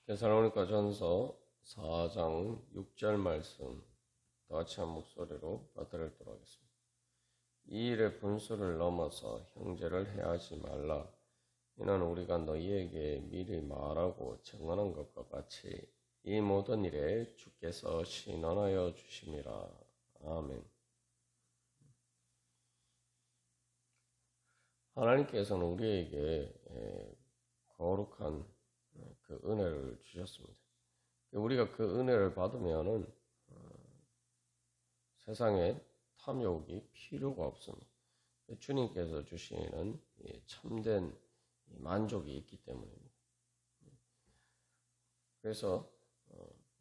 데살로니가 전서 4장 6절 말씀 다 같이 한 목소리로 받들도록 하겠습니다. 이 일의 분수를 넘어서 형제를 해하지 말라. 이는 우리가 너희에게 미리 말하고 증언한 것과 같이 이 모든 일에 주께서 신원하여 주심이라. 아멘. 하나님께서는 우리에게 거룩한 그 은혜를 주셨습니다. 우리가 그 은혜를 받으면은 세상에 탐욕이 필요가 없습니다. 주님께서 주시는 참된 만족이 있기 때문입니다. 그래서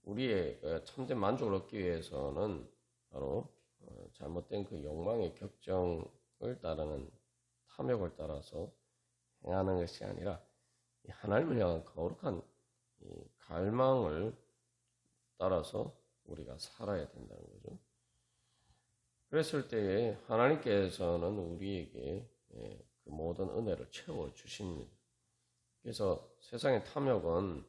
우리의 참된 만족을 얻기 위해서는 바로 잘못된 그 욕망의 격정을 따르는 탐욕을 따라서 행하는 것이 아니라 하나님을 향한 거룩한 갈망을 따라서 우리가 살아야 된다는 거죠. 그랬을 때에 하나님께서는 우리에게 그 모든 은혜를 채워 주십니다. 그래서 세상의 탐욕은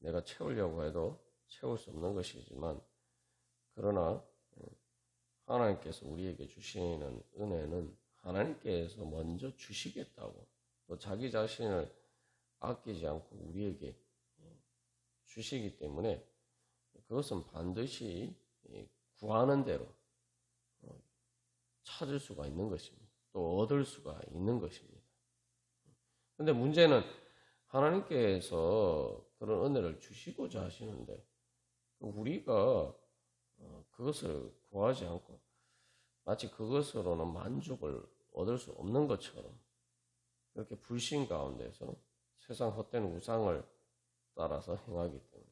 내가 채우려고 해도 채울 수 없는 것이지만, 그러나 하나님께서 우리에게 주시는 은혜는 하나님께서 먼저 주시겠다고, 또 자기 자신을 아끼지 않고 우리에게 주시기 때문에 그것은 반드시 구하는 대로 찾을 수가 있는 것입니다. 또 얻을 수가 있는 것입니다. 그런데 문제는 하나님께서 그런 은혜를 주시고자 하시는데 우리가 그것을 구하지 않고 마치 그것으로는 만족을 얻을 수 없는 것처럼 이렇게 불신 가운데서 세상 헛된 우상을 따라서 행하기 때문에.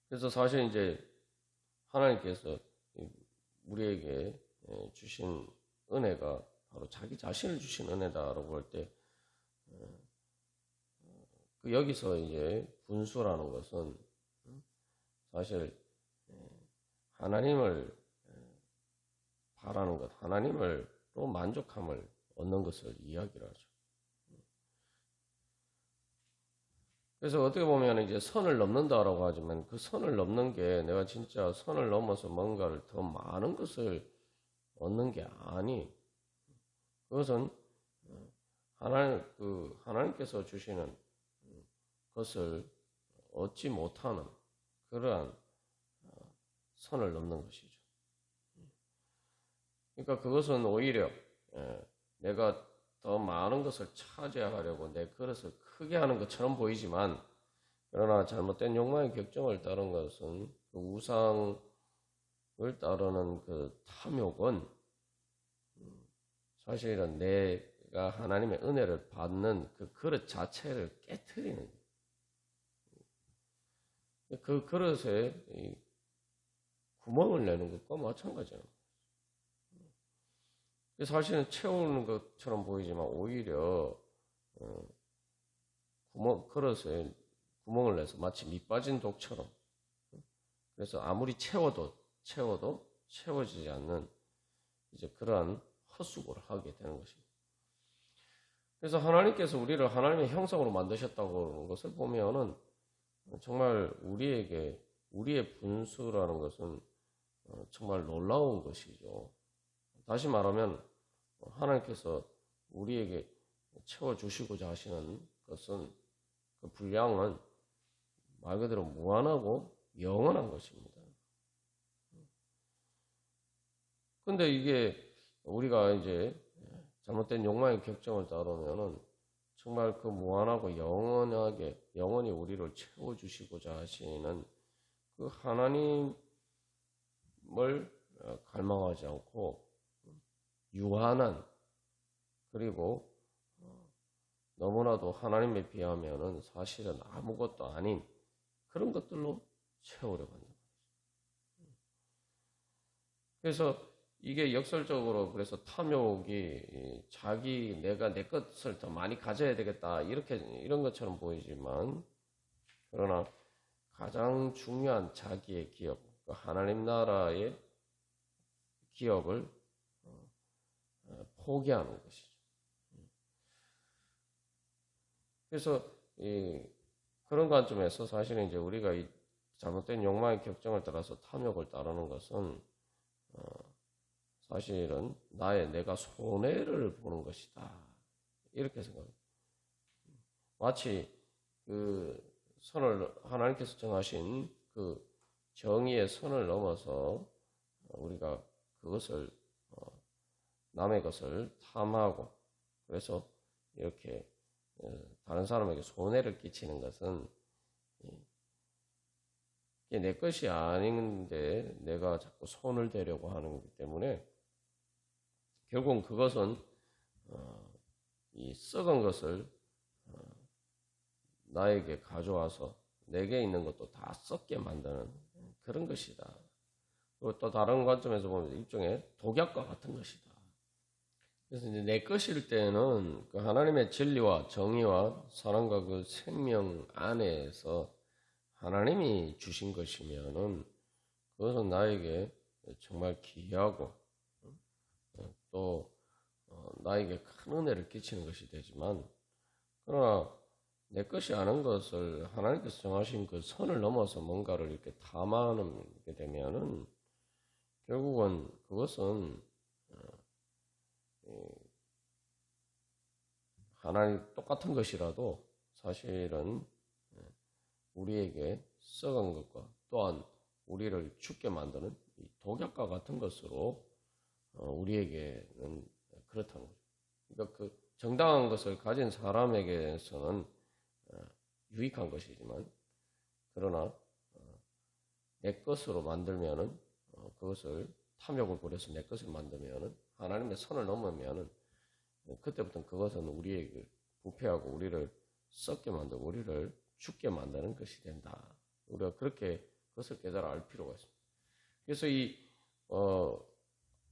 그래서 사실 이제 하나님께서 우리에게 주신 은혜가 바로 자기 자신을 주신 은혜다라고 할 때, 그 여기서 이제 분수라는 것은 사실 하나님을 바라는 것, 하나님을로 만족함을 얻는 것을 이야기를 하죠. 그래서 어떻게 보면 이제 선을 넘는다라고 하지만 그 선을 넘는 게 내가 진짜 선을 넘어서 뭔가를 더 많은 것을 얻는 게 아니, 그것은 하나님께서 주시는 것을 얻지 못하는 그러한 선을 넘는 것이죠. 그러니까 그것은 오히려 내가 더 많은 것을 차지하려고 내 그릇을 크게 하는 것처럼 보이지만, 그러나 잘못된 욕망의 격정을 따른 것은 그 우상을 따르는 그 탐욕은 사실은 내가 하나님의 은혜를 받는 그 그릇 자체를 깨트리는 거예요. 그 그릇에 구멍을 내는 것과 마찬가지예요. 사실은 채우는 것처럼 보이지만 오히려 그릇에 구멍을 내서 마치 밑 빠진 독처럼, 그래서 아무리 채워도 채워지지 않는 이제 그러한 헛수고를 하게 되는 것입니다. 그래서 하나님께서 우리를 하나님의 형상으로 만드셨다고 하는 것을 보면은 정말 우리의 분수라는 것은 정말 놀라운 것이죠. 다시 말하면 하나님께서 우리에게 채워주시고자 하시는 것은, 그 분량은 말 그대로 무한하고 영원한 것입니다. 근데 이게 우리가 이제 잘못된 욕망의 격정을 따르면은 정말 그 무한하고 영원히 우리를 채워주시고자 하시는 그 하나님을 갈망하지 않고 유한한, 그리고 너무나도 하나님에 비하면은 사실은 아무것도 아닌 그런 것들로 채우려고 한다. 그래서 이게 역설적으로 그래서 탐욕이 내가 내 것을 더 많이 가져야 되겠다 이런 것처럼 보이지만, 그러나 가장 중요한 자기의 기업, 하나님 나라의 기업을 포기하는 것이죠. 그래서 그런 관점에서 사실은 이제 우리가 이 잘못된 욕망의 격정을 따라서 탐욕을 따르는 것은 사실은 내가 손해를 보는 것이다. 이렇게 생각합니다. 마치 그 선을 하나님께서 정하신 그 정의의 선을 넘어서 우리가 그것을 남의 것을 탐하고 그래서 이렇게 다른 사람에게 손해를 끼치는 것은 이게 내 것이 아닌데 내가 자꾸 손을 대려고 하는 거기 때문에 결국은 그것은 이 썩은 것을 나에게 가져와서 내게 있는 것도 다 썩게 만드는 그런 것이다. 그리고 또 다른 관점에서 보면 일종의 독약과 같은 것이다. 그래서 이제 내 것일 때는 그 하나님의 진리와 정의와 사랑과 그 생명 안에서 하나님이 주신 것이면은 그것은 나에게 정말 귀하고 또 나에게 큰 은혜를 끼치는 것이 되지만 그러나 내 것이 아닌 것을 하나님께서 정하신 그 선을 넘어서 뭔가를 이렇게 탐하게 되면은 결국은 그것은 하나님 똑같은 것이라도 사실은 우리에게 썩은 것과 또한 우리를 죽게 만드는 독약과 같은 것으로 우리에게는 그렇다는 거죠. 그러니까 그 정당한 것을 가진 사람에게서는 유익한 것이지만 그러나 내 것으로 만들면은 그것을 탐욕을 부려서 내 것을 만들면은 하나님의 선을 넘으면은 그때부터는 그것은 우리에게 부패하고 우리를 썩게 만들고 우리를 죽게 만드는 것이 된다. 우리가 그렇게 그것을 깨달아 알 필요가 있습니다. 그래서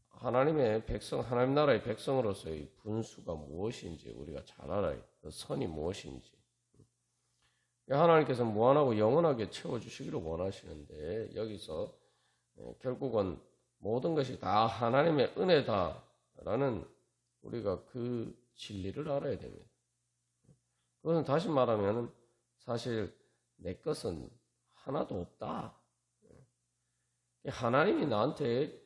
하나님의 백성, 하나님 나라의 백성으로서의 분수가 무엇인지 우리가 잘 알아야 그 선이 무엇인지. 하나님께서 무한하고 영원하게 채워주시기를 원하시는데 여기서 결국은 모든 것이 다 하나님의 은혜다라는 우리가 그 진리를 알아야 됩니다. 그것은 다시 말하면 사실 내 것은 하나도 없다. 하나님이 나한테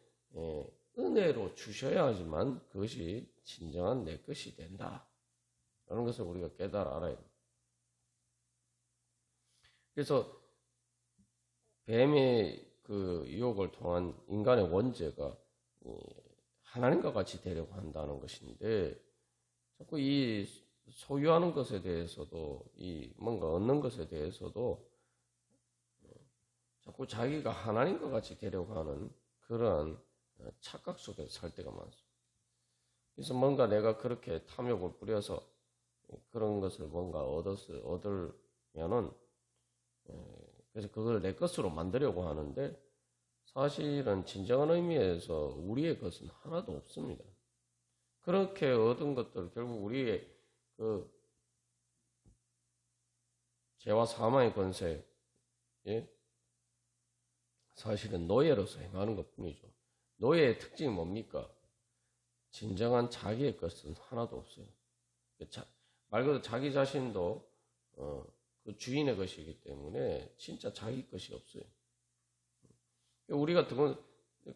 은혜로 주셔야 하지만 그것이 진정한 내 것이 된다. 라는 것을 우리가 깨달아 알아야 됩니다. 그래서 뱀의 그 유혹을 통한 인간의 원죄가 하나님과 같이 되려고 한다는 것인데 자꾸 이 소유하는 것에 대해서도 이 뭔가 얻는 것에 대해서도 자꾸 자기가 하나님과 같이 되려고 하는 그러한 착각 속에서 살 때가 많습니다. 그래서 뭔가 내가 그렇게 탐욕을 부려서 그런 것을 뭔가 얻으면은 그래서 그걸 내 것으로 만들려고 하는데 사실은 진정한 의미에서 우리의 것은 하나도 없습니다. 그렇게 얻은 것들 결국 우리의 그 죄와 사망의 권세 사실은 노예로서 행하는 것뿐이죠. 노예의 특징이 뭡니까? 진정한 자기의 것은 하나도 없어요. 말 그대로 자기 자신도 그 주인의 것이기 때문에 진짜 자기 것이 없어요. 우리가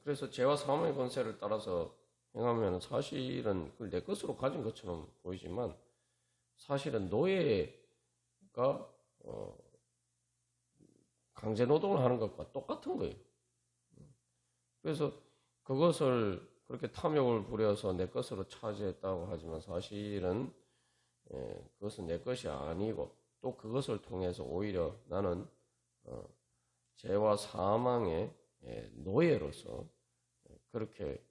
그래서 죄와 사망의 권세를 따라서 행하면 사실은 그걸 내 것으로 가진 것처럼 보이지만 사실은 노예가 강제 노동을 하는 것과 똑같은 거예요. 그래서 그것을 그렇게 탐욕을 부려서 내 것으로 차지했다고 하지만 사실은 그것은 내 것이 아니고 또 그것을 통해서 오히려 나는 죄와 사망의 노예로서 그렇게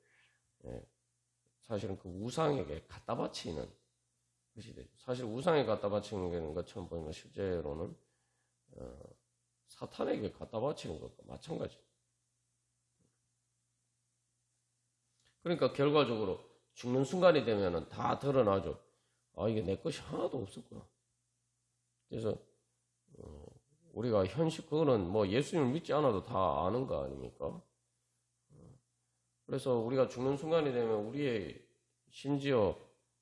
사실은 그 우상에게 갖다 바치는 것이 되죠. 사실 우상에 갖다 바치는 것처럼 보이면 실제로는 사탄에게 갖다 바치는 것과 마찬가지. 그러니까 결과적으로 죽는 순간이 되면은 다 드러나죠. 아, 이게 내 것이 하나도 없었구나. 그래서 우리가 그거는 뭐 예수님을 믿지 않아도 다 아는 거 아닙니까? 그래서 우리가 죽는 순간이 되면 우리의 심지어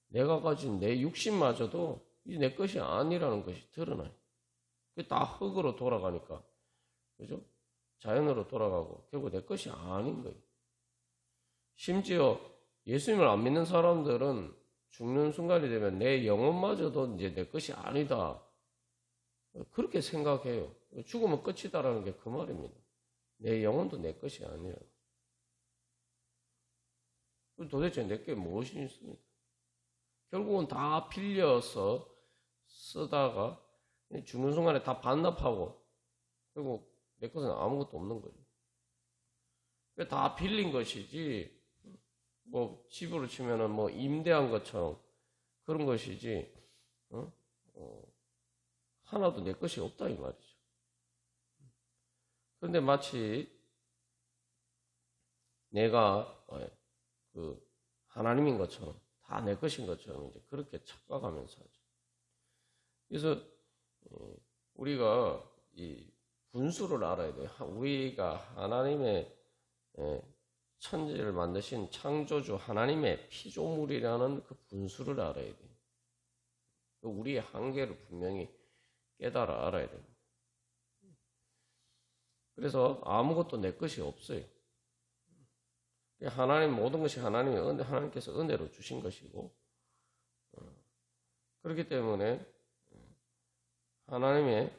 내가 가진 내 육신마저도 이제 내 것이 아니라는 것이 드러나요. 그게 다 흙으로 돌아가니까, 그죠? 자연으로 돌아가고 결국 내 것이 아닌 거예요. 심지어 예수님을 안 믿는 사람들은 죽는 순간이 되면 내 영혼마저도 이제 내 것이 아니다. 그렇게 생각해요. 죽으면 끝이다라는 게 그 말입니다. 내 영혼도 내 것이 아니라. 도대체 내게 무엇이 있습니까? 결국은 다 빌려서 쓰다가 죽는 순간에 다 반납하고 결국 내 것은 아무것도 없는 거예요. 다 빌린 것이지, 뭐 집으로 치면은 뭐 임대한 것처럼 그런 것이지, 하나도 내 것이 없다 이 말이죠. 그런데 마치 내가 그 하나님인 것처럼 다 내 것인 것처럼 이제 그렇게 착각하면서 하죠. 그래서 우리가 이 분수를 알아야 돼요. 우리가 하나님의 천지를 만드신 창조주 하나님의 피조물이라는 그 분수를 알아야 돼요. 우리의 한계를 분명히 깨달아 알아야 됩니다. 그래서 아무것도 내 것이 없어요. 하나님 모든 것이 하나님께서 은혜로 주신 것이고, 그렇기 때문에 하나님의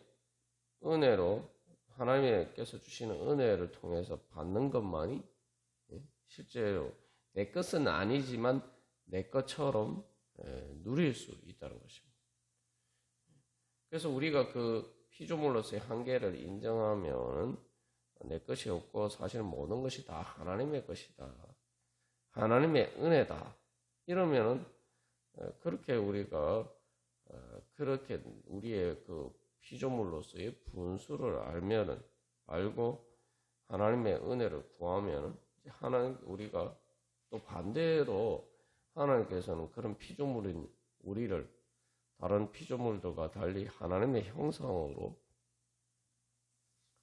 은혜로 하나님께서 주시는 은혜를 통해서 받는 것만이 실제로 내 것은 아니지만 내 것처럼 누릴 수 있다는 것입니다. 그래서 우리가 그 피조물로서의 한계를 인정하면 내 것이 없고 사실 모든 것이 다 하나님의 것이다. 하나님의 은혜다. 이러면은 그렇게 우리가 그렇게 우리의 그 피조물로서의 분수를 알고 하나님의 은혜를 구하면 하나님 우리가 또 반대로 하나님께서는 그런 피조물인 우리를 다른 피조물들과 달리 하나님의 형상으로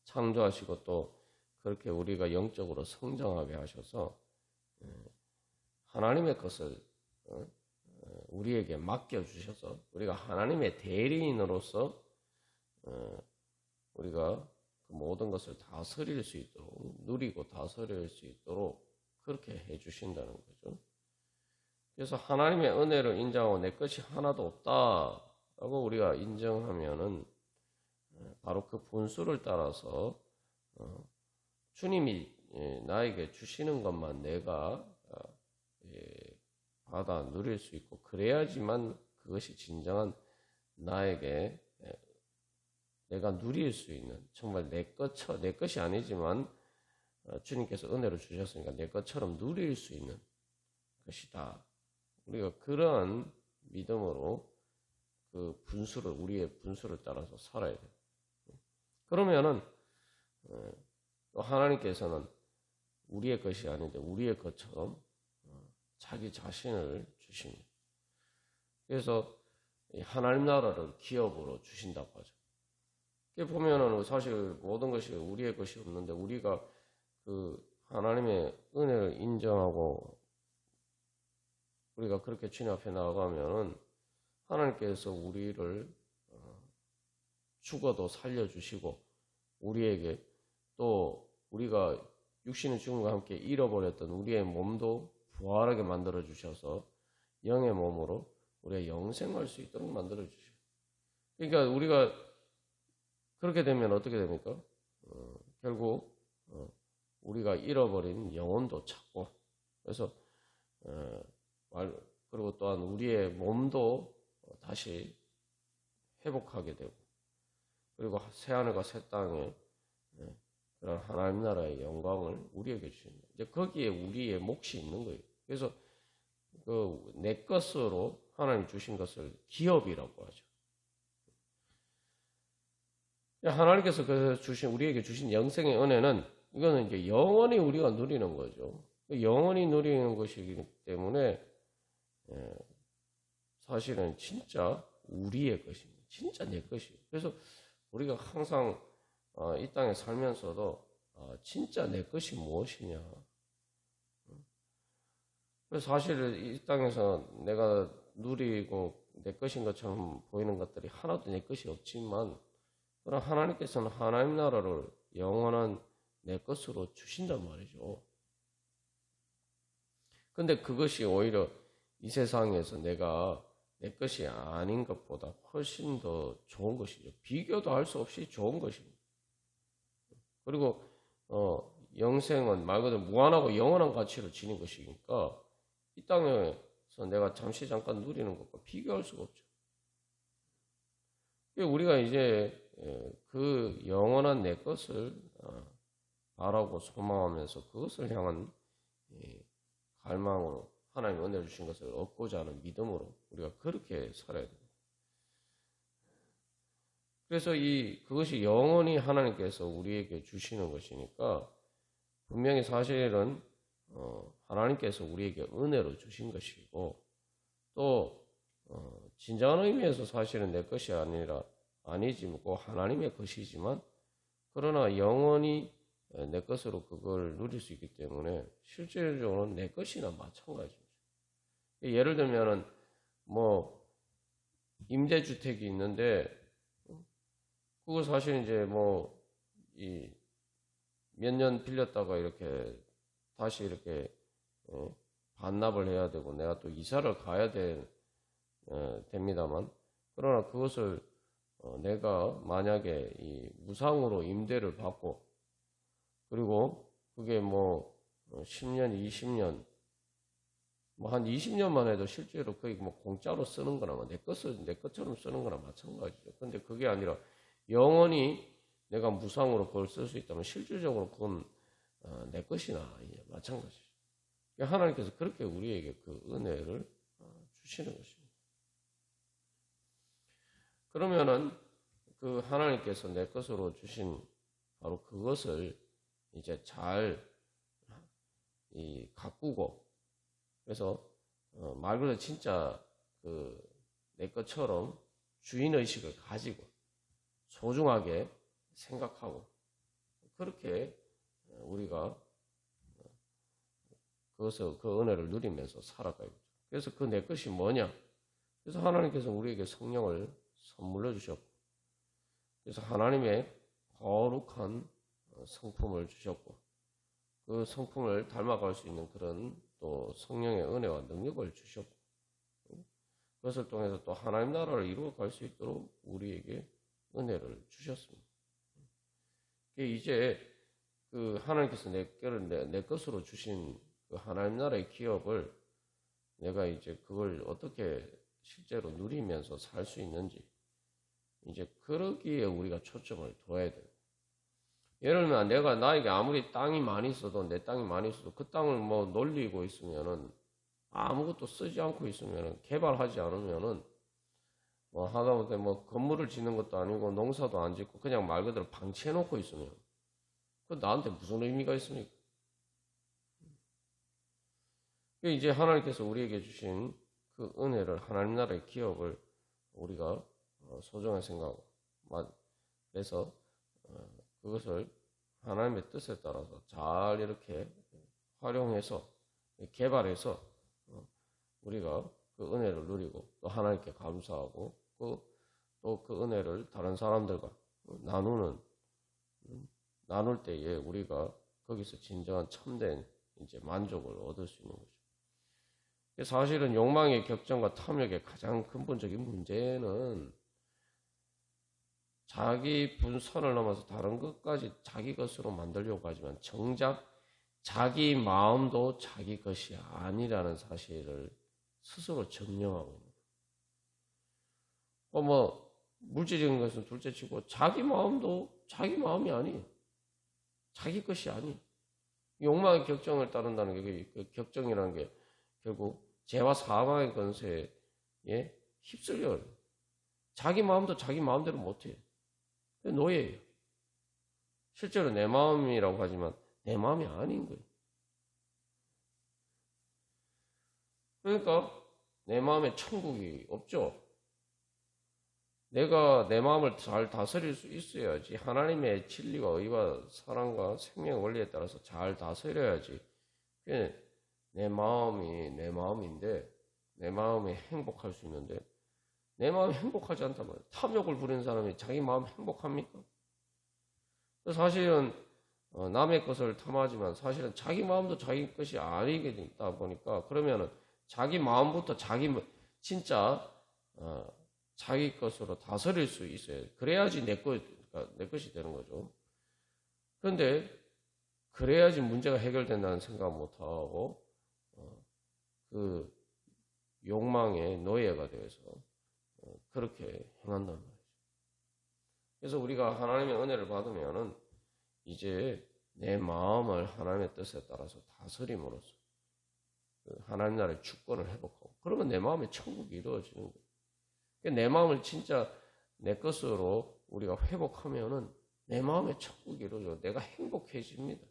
창조하시고 또 그렇게 우리가 영적으로 성장하게 하셔서 하나님의 것을 우리에게 맡겨주셔서 우리가 하나님의 대리인으로서 우리가 그 모든 것을 다스릴 수 있도록 누리고 다스릴 수 있도록 그렇게 해주신다는 거죠. 그래서 하나님의 은혜를 인정하고 내 것이 하나도 없다라고 우리가 인정하면은 바로 그 분수를 따라서 주님이 나에게 주시는 것만 내가 받아 누릴 수 있고 그래야지만 그것이 진정한 나에게 내가 누릴 수 있는 정말 내 것이 아니지만 주님께서 은혜를 주셨으니까 내 것처럼 누릴 수 있는 것이다. 우리가 그런 믿음으로 그 우리의 분수를 따라서 살아야 돼요. 그러면은 또 하나님께서는 우리의 것이 아닌데 우리의 것처럼 자기 자신을 주십니다. 그래서 하나님 나라를 기업으로 주신다고 하죠. 보면은 사실 모든 것이 우리의 것이 없는데 우리가 그 하나님의 은혜를 인정하고 우리가 그렇게 주님 앞에 나아가면은 하나님께서 우리를 죽어도 살려주시고 우리에게 또 우리가 육신의 죽음과 함께 잃어버렸던 우리의 몸도 부활하게 만들어 주셔서 영의 몸으로 우리가 영생할 수 있도록 만들어 주시고 그러니까 우리가 그렇게 되면 어떻게 됩니까? 결국 우리가 잃어버린 영혼도 찾고 그래서 그리고 또한 우리의 몸도 다시 회복하게 되고 그리고 새하늘과 새 땅에 그런 하나님 나라의 영광을 우리에게 주십니다. 이제 거기에 우리의 몫이 있는 거예요. 그래서 그 내 것으로 하나님 주신 것을 기업이라고 하죠. 하나님께서 우리에게 주신 영생의 은혜는 이거는 이제 영원히 우리가 누리는 거죠. 영원히 누리는 것이기 때문에 사실은 진짜 우리의 것입니다. 진짜 내 것이에요. 그래서 우리가 항상 이 땅에 살면서도 진짜 내 것이 무엇이냐. 그래서 사실 이 땅에서 내가 누리고 내 것인 것처럼 보이는 것들이 하나도 내 것이 없지만, 그러나 하나님께서는 하나님 나라를 영원한 내 것으로 주신단 말이죠. 근데 그것이 오히려 이 세상에서 내가 내 것이 아닌 것보다 훨씬 더 좋은 것이죠. 비교도 할 수 없이 좋은 것입니다. 그리고 영생은 말 그대로 무한하고 영원한 가치를 지닌 것이니까 이 땅에서 내가 잠깐 누리는 것과 비교할 수가 없죠. 우리가 이제 그 영원한 내 것을 바라고 소망하면서 그것을 향한 갈망으로 하나님 은혜를 주신 것을 얻고자 하는 믿음으로 우리가 그렇게 살아야 됩니다. 그래서 그것이 영원히 하나님께서 우리에게 주시는 것이니까 분명히 사실은 하나님께서 우리에게 은혜로 주신 것이고 또 진정한 의미에서 사실은 내 것이 아니지 뭐 하나님의 것이지만 그러나 영원히 내 것으로 그걸 누릴 수 있기 때문에 실질적으로는 내 것이나 마찬가지죠. 예를 들면은 뭐 임대주택이 있는데 그거 사실 이제 뭐 몇 년 빌렸다가 이렇게 다시 이렇게 반납을 해야 되고 내가 또 이사를 가야 됩니다만 그러나 그것을 내가 만약에 무상으로 임대를 받고 그리고 그게 뭐 10년, 20년 뭐 한 20년만 해도 실제로 거의 뭐 공짜로 쓰는 거나 내 것처럼 쓰는 거나 마찬가지죠. 근데 그게 아니라 영원히 내가 무상으로 그걸 쓸 수 있다면 실질적으로 그건 내 것이나 마찬가지죠. 하나님께서 그렇게 우리에게 그 은혜를 주시는 것입니다. 그러면은 그 하나님께서 내 것으로 주신 바로 그것을 이제 잘 가꾸고 그래서 말 그대로 진짜 내 것처럼 주인의식을 가지고 소중하게 생각하고 그렇게 우리가 그 은혜를 누리면서 살아가요. 그래서 그 내 것이 뭐냐? 그래서 하나님께서 우리에게 성령을 선물로 주셨고 그래서 하나님의 거룩한 성품을 주셨고 그 성품을 닮아갈 수 있는 그런 또 성령의 은혜와 능력을 주셨고 그것을 통해서 또 하나님 나라를 이루어갈 수 있도록 우리에게 은혜를 주셨습니다. 이제 그 하나님께서 내 것으로 주신 그 하나님 나라의 기업을 내가 이제 그걸 어떻게 실제로 누리면서 살 수 있는지 이제 그러기에 우리가 초점을 둬야 돼요. 예를 들면 나에게 아무리 땅이 많이 있어도 내 땅이 많이 있어도 그 땅을 뭐 놀리고 있으면은 아무것도 쓰지 않고 있으면은 개발하지 않으면은 뭐 하다못해 뭐 건물을 짓는 것도 아니고 농사도 안 짓고 그냥 말 그대로 방치해 놓고 있으면 그 나한테 무슨 의미가 있습니까? 이제 하나님께서 우리에게 주신 그 은혜를 하나님 나라의 기업을 우리가 소중하게 생각하고 그래서 그것을 하나님의 뜻에 따라서 잘 이렇게 활용해서 개발해서 우리가 그 은혜를 누리고 또 하나님께 감사하고 또 그 은혜를 다른 사람들과 나눌 때에 우리가 거기서 진정한 참된 이제 만족을 얻을 수 있는 거죠. 사실은 욕망의 격정과 탐욕의 가장 근본적인 문제는 자기 분선을 넘어서 다른 것까지 자기 것으로 만들려고 하지만 정작 자기 마음도 자기 것이 아니라는 사실을 스스로 증명하고 있는 거예요. 뭐 물질적인 것은 둘째치고 자기 마음도 자기 마음이 아니에요. 자기 것이 아니에요. 욕망의 격정을 따른다는 게 그 격정이라는 게 결국 죄와 사망의 권세에 휩쓸려요. 자기 마음도 자기 마음대로 못해요. 노예예요. 실제로 내 마음이라고 하지만 내 마음이 아닌 거예요. 그러니까 내 마음에 천국이 없죠. 내가 내 마음을 잘 다스릴 수 있어야지 하나님의 진리와 의와 사랑과 생명의 원리에 따라서 잘 다스려야지 내 마음이 내 마음인데 내 마음이 행복할 수 있는데 내 마음이 행복하지 않단 말이에요. 탐욕을 부리는 사람이 자기 마음 행복합니까? 사실은 남의 것을 탐하지만 사실은 자기 마음도 자기 것이 아니게 되다 보니까 그러면은 자기 마음부터 진짜 자기 것으로 다스릴 수 있어요. 그래야지 내 것이 되는 거죠. 그런데 그래야지 문제가 해결된다는 생각 못하고 그 욕망의 노예가 되어서 그렇게 행한단 말이죠. 그래서 우리가 하나님의 은혜를 받으면은 이제 내 마음을 하나님의 뜻에 따라서 다스림으로써 하나님 나라의 주권을 회복하고 그러면 내 마음의 천국이 이루어지는 거예요. 내 마음을 진짜 내 것으로 우리가 회복하면은 내 마음의 천국이 이루어져 내가 행복해집니다.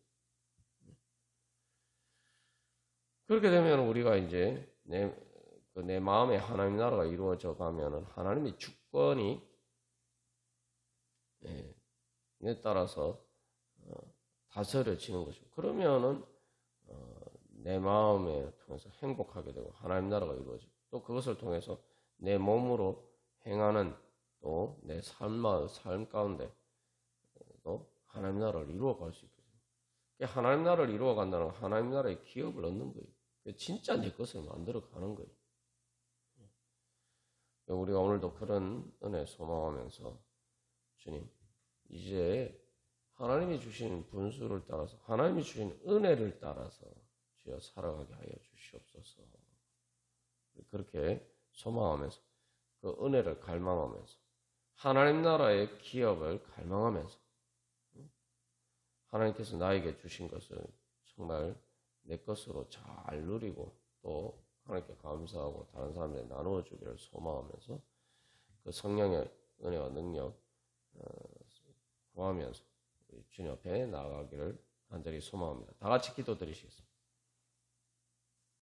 그렇게 되면 우리가 이제 내 마음에 하나님 나라가 이루어져 가면은 하나님의 주권이 에 따라서 다스려지는 것이고 그러면은 내 마음에 통해서 행복하게 되고 하나님 나라가 이루어지고 또 그것을 통해서 내 몸으로 행하는 또 내 삶 가운데 또 하나님 나라를 이루어갈 수 있게 됩니다. 하나님 나라를 이루어간다는 건 하나님 나라의 기업을 얻는 거예요. 진짜 내 것을 만들어가는 거예요. 우리가 오늘도 그런 은혜 소망하면서 주님 이제 하나님이 주신 분수를 따라서 하나님이 주신 은혜를 따라서 주여 살아가게 하여 주시옵소서. 그렇게 소망하면서 그 은혜를 갈망하면서 하나님 나라의 기업을 갈망하면서 하나님께서 나에게 주신 것을 정말 내 것으로 잘 누리고 또 하나님께 감사하고 다른 사람들에게 나누어 주기를 소망하면서 그 성령의 은혜와 능력 구하면서 주님 앞에 나아가기를 간절히 소망합니다. 다 같이 기도드리시겠습니다.